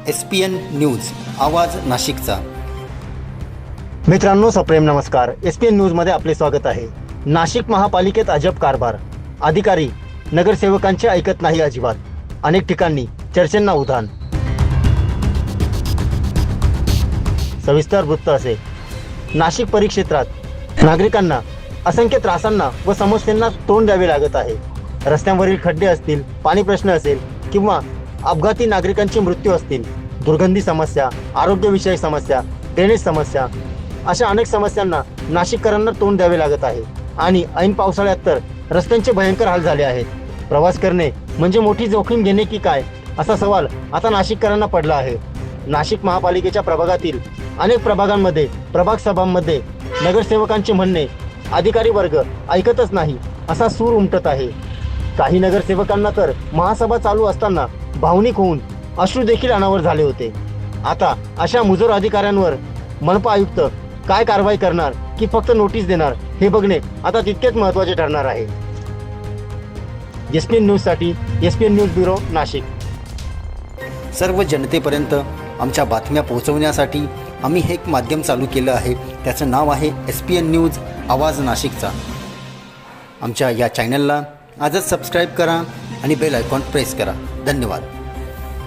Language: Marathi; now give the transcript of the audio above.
SPN न्यूज आवाज नाशिकचा। मित्रांनो, सप्रेम नमस्कार। SPN न्यूजमध्ये आपले स्वागत आहे। नाशिक महापालिकेत अजब कारभार, अधिकारी नगरसेवकांचे ऐकत नाही अजिबात, अनेक ठिकाणी चर्चेंना उधाण। सविस्तर वृत्त असे, नाशिक परिक्षेत्रात नागरिकांना असंख्य त्रासांना व समस्यांना तोंड द्यावे लागत आहे। रस्त्यांवरील खड्डे असतील, पाणी प्रश्न असेल किंवा अपघाती नागरिकांचे मृत्यू असतील, दुर्गंधी समस्या, आरोग्यविषयक समस्या, ड्रेनेज समस्या, अशा अनेक समस्यांना नाशिककरांना तोंड द्यावे लागत आहे। आणि ऐन पावसाळ्यात तर रस्त्यांचे भयंकर हाल झाले आहेत। प्रवास करणे म्हणजे मोठी जोखीम घेणे की काय, असा सवाल आता नाशिककरांना पडला आहे। नाशिक महापालिकेच्या प्रभागातील अनेक प्रभागांमध्ये, प्रभाग सभांमध्ये नगरसेवकांचे म्हणणे अधिकारी वर्ग ऐकतच नाही असा सूर उमटत आहे। काही नगरसेवकांना तर महासभा चालू असताना भावनिक होऊन अश्रू देखील अनावर झाले होते। आता अशा मुजोर अधिकाऱ्यांवर मनपा आयुक्त काय कारवाई करणार की फक्त नोटीस देणार, हे बघणे आता तितकेच महत्त्वाचे ठरणार आहे। SPN न्यूजसाठी SPN न्यूज ब्युरो, नाशिक। सर्व जनतेपर्यंत आमच्या बातम्या पोहोचवण्यासाठी आम्ही हे एक माध्यम चालू केलं आहे। त्याचं नाव आहे SPN न्यूज आवाज नाशिकचा। आमच्या या चॅनलला आजच सबस्क्राईब करा आणि बेल आयकॉन प्रेस करा। धन्यवाद।